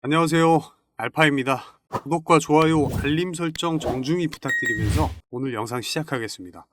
안녕하세요. 알파입니다. 구독과 좋아요, 알림 설정 정중히 부탁드리면서 오늘 영상 시작하겠습니다.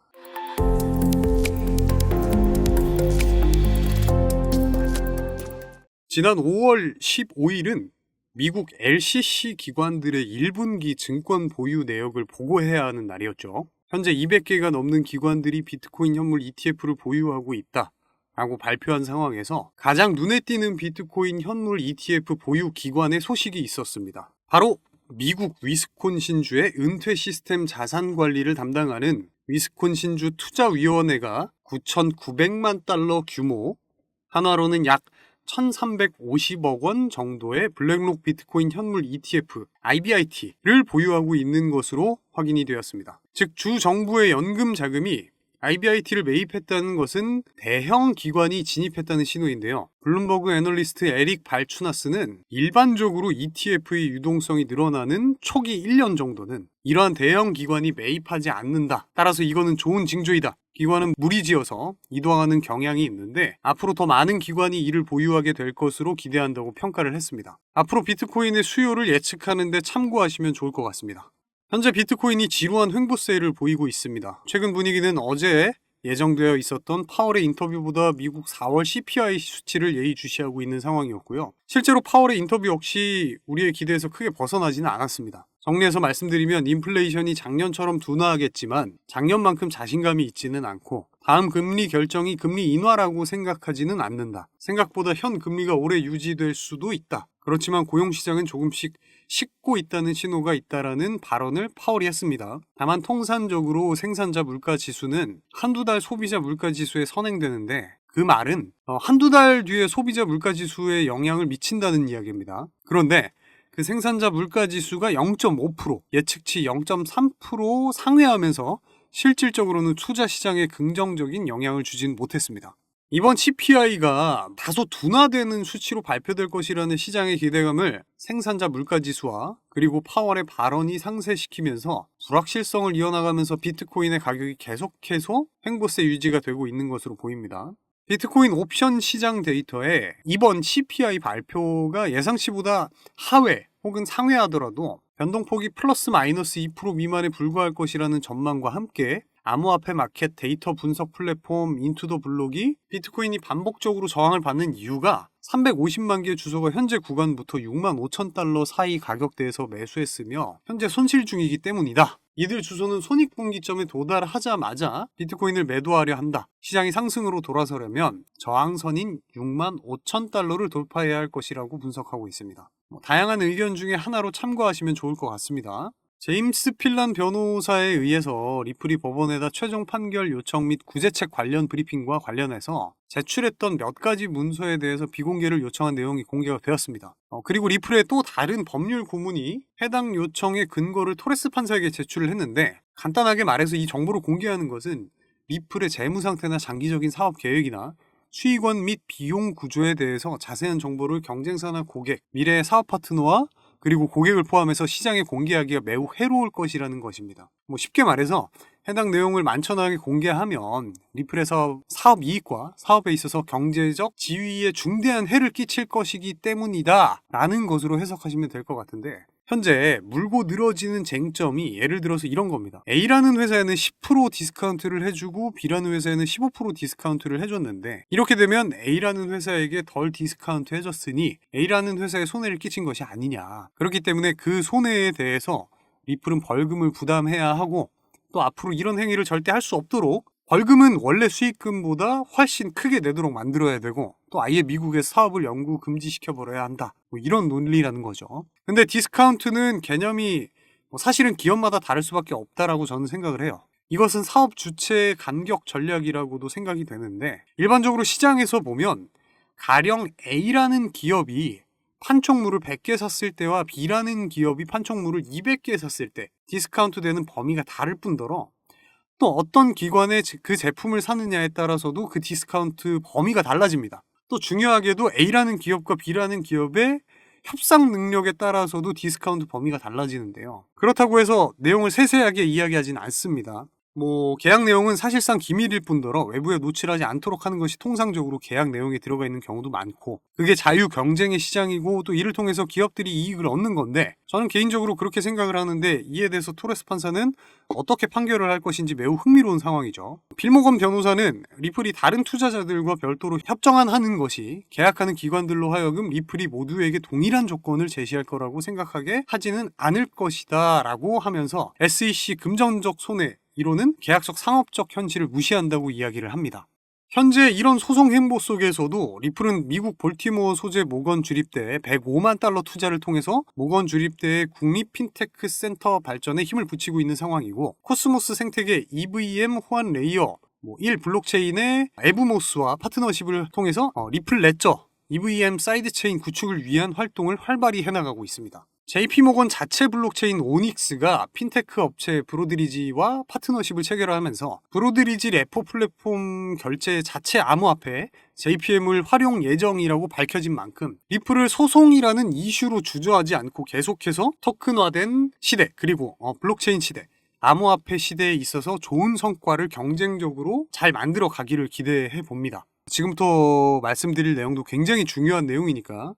지난 5월 15일은 미국 LCC 기관들의 1분기 증권 보유 내역을 보고해야 하는 날이었죠. 현재 200개가 넘는 기관들이 비트코인 현물 ETF를 보유하고 있다 라고 발표한 상황에서 가장 눈에 띄는 비트코인 현물 ETF 보유 기관의 소식이 있었습니다. 바로 미국 위스콘신주의 은퇴 시스템 자산 관리를 담당하는 위스콘신주 투자위원회가 9,900만 달러 규모, 한화로는 약 1,350억 원 정도의 블랙록 비트코인 현물 ETF, IBIT를 보유하고 있는 것으로 확인이 되었습니다. 즉, 주 정부의 연금 자금이 IBIT를 매입했다는 것은 대형 기관이 진입했다는 신호인데요. 블룸버그 애널리스트 에릭 발추나스는 일반적으로 ETF의 유동성이 늘어나는 초기 1년 정도는 이러한 대형 기관이 매입하지 않는다. 따라서 이거는 좋은 징조이다. 기관은 무리지어서 이동하는 경향이 있는데 앞으로 더 많은 기관이 이를 보유하게 될 것으로 기대한다고 평가를 했습니다. 앞으로 비트코인의 수요를 예측하는 데 참고하시면 좋을 것 같습니다. 현재 비트코인이 지루한 횡보세를 보이고 있습니다. 최근 분위기는 어제 예정되어 있었던 파월의 인터뷰보다 미국 4월 CPI 수치를 예의주시하고 있는 상황이었고요. 실제로 파월의 인터뷰 역시 우리의 기대에서 크게 벗어나지는 않았습니다. 정리해서 말씀드리면 인플레이션이 작년처럼 둔화하겠지만 작년만큼 자신감이 있지는 않고 다음 금리 결정이 금리 인하라고 생각하지는 않는다. 생각보다 현 금리가 오래 유지될 수도 있다. 그렇지만 고용시장은 조금씩 식고 있다는 신호가 있다라는 발언을 파월이 했습니다. 다만 통산적으로 생산자 물가지수는 한두 달 소비자 물가지수에 선행되는데 그 말은 한두 달 뒤에 소비자 물가지수에 영향을 미친다는 이야기입니다. 그런데 그 생산자 물가지수가 0.5%, 예측치 0.3% 상회하면서 실질적으로는 투자 시장에 긍정적인 영향을 주진 못했습니다. 이번 CPI가 다소 둔화되는 수치로 발표될 것이라는 시장의 기대감을 생산자 물가지수와 그리고 파월의 발언이 상쇄시키면서 불확실성을 이어나가면서 비트코인의 가격이 계속해서 횡보세 유지가 되고 있는 것으로 보입니다. 비트코인 옵션 시장 데이터에 이번 CPI 발표가 예상치보다 하회 혹은 상회하더라도 변동폭이 플러스 마이너스 2% 미만에 불과할 것이라는 전망과 함께 암호화폐 마켓 데이터 분석 플랫폼 인투더블록이 비트코인이 반복적으로 저항을 받는 이유가 350만 개 주소가 현재 구간부터 6만 5천 달러 사이 가격대에서 매수했으며 현재 손실 중이기 때문이다. 이들 주소는 손익분기점에 도달하자마자 비트코인을 매도하려 한다. 시장이 상승으로 돌아서려면 저항선인 6만 5천 달러를 돌파해야 할 것이라고 분석하고 있습니다. 다양한 의견 중에 하나로 참고하시면 좋을 것 같습니다. 제임스 필란 변호사에 의해서 리플이 법원에다 최종 판결 요청 및 구제책 관련 브리핑과 관련해서 제출했던 몇 가지 문서에 대해서 비공개를 요청한 내용이 공개가 되었습니다. 그리고 리플의 또 다른 법률 고문이 해당 요청의 근거를 토레스 판사에게 제출을 했는데 간단하게 말해서 이 정보를 공개하는 것은 리플의 재무 상태나 장기적인 사업 계획이나 수익원 및 비용 구조에 대해서 자세한 정보를 경쟁사나 고객, 미래의 사업 파트너와 그리고 고객을 포함해서 시장에 공개하기가 매우 해로울 것이라는 것입니다. 쉽게 말해서 해당 내용을 만천하게 공개하면 리플에서 사업 이익과 사업에 있어서 경제적 지위에 중대한 해를 끼칠 것이기 때문이다 라는 것으로 해석하시면 될 것 같은데 현재 물고 늘어지는 쟁점이 예를 들어서 이런 겁니다. A라는 회사에는 10% 디스카운트를 해주고 B라는 회사에는 15% 디스카운트를 해줬는데 이렇게 되면 A라는 회사에게 덜 디스카운트 해줬으니 A라는 회사에 손해를 끼친 것이 아니냐. 그렇기 때문에 그 손해에 대해서 리플은 벌금을 부담해야 하고 또 앞으로 이런 행위를 절대 할 수 없도록 벌금은 원래 수익금보다 훨씬 크게 내도록 만들어야 되고 또 아예 미국의 사업을 영구 금지시켜버려야 한다. 이런 논리라는 거죠. 근데 디스카운트는 개념이 사실은 기업마다 다를 수밖에 없다라고 저는 생각을 해요. 이것은 사업 주체의 간격 전략이라고도 생각이 되는데 일반적으로 시장에서 보면 가령 A라는 기업이 판촉물을 100개 샀을 때와 B라는 기업이 판촉물을 200개 샀을 때 디스카운트 되는 범위가 다를 뿐더러 또 어떤 기관에 그 제품을 사느냐에 따라서도 그 디스카운트 범위가 달라집니다. 또 중요하게도 A라는 기업과 B라는 기업의 협상 능력에 따라서도 디스카운트 범위가 달라지는데요. 그렇다고 해서 내용을 세세하게 이야기하진 않습니다. 계약 내용은 사실상 기밀일 뿐더러 외부에 노출하지 않도록 하는 것이 통상적으로 계약 내용에 들어가 있는 경우도 많고, 그게 자유 경쟁의 시장이고 또 이를 통해서 기업들이 이익을 얻는 건데, 저는 개인적으로 그렇게 생각을 하는데, 이에 대해서 토레스 판사는 어떻게 판결을 할 것인지 매우 흥미로운 상황이죠. 빌모건 변호사는 리플이 다른 투자자들과 별도로 협정하는 것이 계약하는 기관들로 하여금 리플이 모두에게 동일한 조건을 제시할 거라고 생각하게 하지는 않을 것이다 라고 하면서 SEC 금전적 손해 이론은 계약적 상업적 현실을 무시한다고 이야기를 합니다. 현재 이런 소송 행보 속에서도 리플은 미국 볼티모어 소재 모건 주립대에 105만 달러 투자를 통해서 모건 주립대의 국립 핀테크 센터 발전에 힘을 붙이고 있는 상황이고, 코스모스 생태계 EVM 호환 레이어 1 블록체인의 에브모스와 파트너십을 통해서 리플 레저 EVM 사이드체인 구축을 위한 활동을 활발히 해나가고 있습니다. JP모건 자체 블록체인 오닉스가 핀테크 업체 브로드리지와 파트너십을 체결하면서 브로드리지 레포 플랫폼 결제 자체 암호화폐 JPM을 활용 예정이라고 밝혀진 만큼 리플을 소송이라는 이슈로 주저하지 않고 계속해서 토큰화된 시대, 그리고 블록체인 시대, 암호화폐 시대에 있어서 좋은 성과를 경쟁적으로 잘 만들어 가기를 기대해 봅니다. 지금부터 말씀드릴 내용도 굉장히 중요한 내용이니까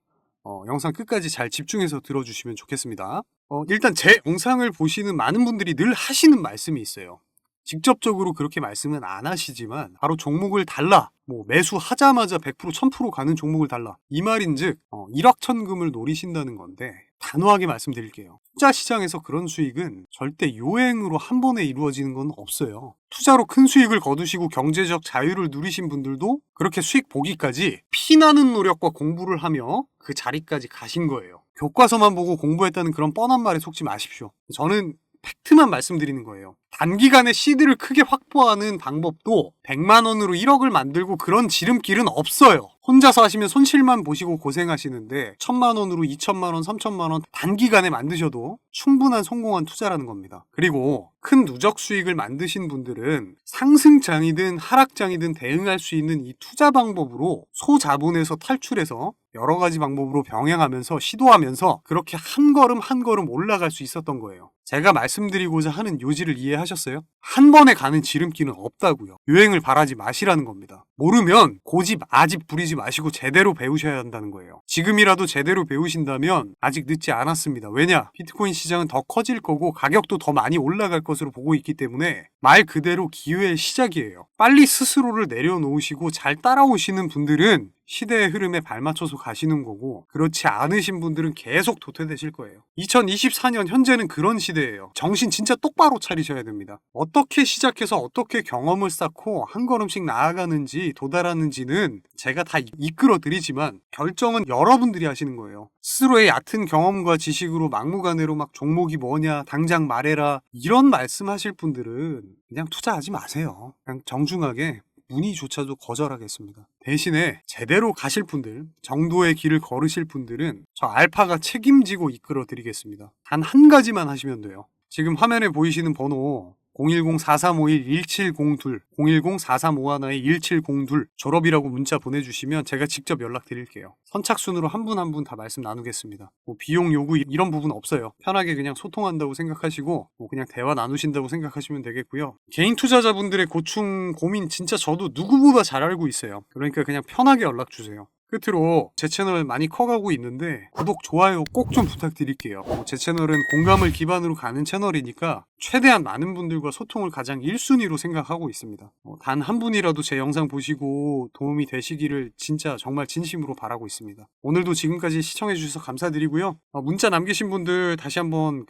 영상 끝까지 잘 집중해서 들어주시면 좋겠습니다. 일단 제 영상을 보시는 많은 분들이 늘 하시는 말씀이 있어요. 직접적으로 그렇게 말씀은 안 하시지만 바로 종목을 달라, 매수하자마자 100% 1000% 가는 종목을 달라, 이 말인즉 일확천금을 노리신다는 건데, 단호하게 말씀드릴게요. 투자 시장에서 그런 수익은 절대 요행으로 한 번에 이루어지는 건 없어요. 투자로 큰 수익을 거두시고 경제적 자유를 누리신 분들도 그렇게 수익 보기까지 피나는 노력과 공부를 하며 그 자리까지 가신 거예요. 교과서만 보고 공부했다는 그런 뻔한 말에 속지 마십시오. 저는 팩트만 말씀드리는 거예요. 단기간에 시드를 크게 확보하는 방법도 100만 원으로 1억을 만들고 그런 지름길은 없어요. 혼자서 하시면 손실만 보시고 고생하시는데 1000만 원으로 2000만 원, 3000만 원 단기간에 만드셔도 충분한 성공한 투자라는 겁니다. 그리고 큰 누적 수익을 만드신 분들은 상승장이든 하락장이든 대응할 수 있는 이 투자 방법으로 소자본에서 탈출해서 여러 가지 방법으로 병행하면서 시도하면서 그렇게 한 걸음 한 걸음 올라갈 수 있었던 거예요. 제가 말씀드리고자 하는 요지를 이해하셨어요? 한 번에 가는 지름길은 없다고요. 유행을 바라지 마시라는 겁니다. 모르면 고집 아집 부리지 마시고 제대로 배우셔야 한다는 거예요. 지금이라도 제대로 배우신다면 아직 늦지 않았습니다. 왜냐? 비트코인 시장은 더 커질 거고 가격도 더 많이 올라갈 것으로 보고 있기 때문에 말 그대로 기회의 시작이에요. 빨리 스스로를 내려놓으시고 잘 따라오시는 분들은 시대의 흐름에 발맞춰서 가시는 거고, 그렇지 않으신 분들은 계속 도태되실 거예요. 2024년 현재는 그런 시대예요. 정신 진짜 똑바로 차리셔야 됩니다. 어떻게 시작해서 어떻게 경험을 쌓고 한 걸음씩 나아가는지 도달하는지는 제가 다 이끌어 드리지만 결정은 여러분들이 하시는 거예요. 스스로의 얕은 경험과 지식으로 막무가내로 막 종목이 뭐냐 당장 말해라 이런 말씀하실 분들은 그냥 투자하지 마세요. 그냥 정중하게 문의조차도 거절하겠습니다. 대신에 제대로 가실 분들, 정도의 길을 걸으실 분들은 저 알파가 책임지고 이끌어 드리겠습니다. 단 한 가지만 하시면 돼요. 지금 화면에 보이시는 번호 010-4351-1702, 010-4351-1702 졸업이라고 문자 보내주시면 제가 직접 연락드릴게요. 선착순으로 한 분 한 분 다 말씀 나누겠습니다. 비용 요구 이런 부분 없어요. 편하게 그냥 소통한다고 생각하시고 그냥 대화 나누신다고 생각하시면 되겠고요. 개인 투자자분들의 고충, 고민 진짜 저도 누구보다 잘 알고 있어요. 그러니까 그냥 편하게 연락주세요. 끝으로 제 채널 많이 커가고 있는데 구독, 좋아요 꼭 좀 부탁드릴게요. 제 채널은 공감을 기반으로 가는 채널이니까 최대한 많은 분들과 소통을 가장 1순위로 생각하고 있습니다. 단 한 분이라도 제 영상 보시고 도움이 되시기를 진짜 정말 진심으로 바라고 있습니다. 오늘도 지금까지 시청해주셔서 감사드리고요. 문자 남기신 분들 다시 한번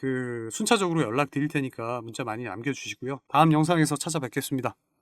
순차적으로 연락 드릴 테니까 문자 많이 남겨주시고요. 다음 영상에서 찾아뵙겠습니다.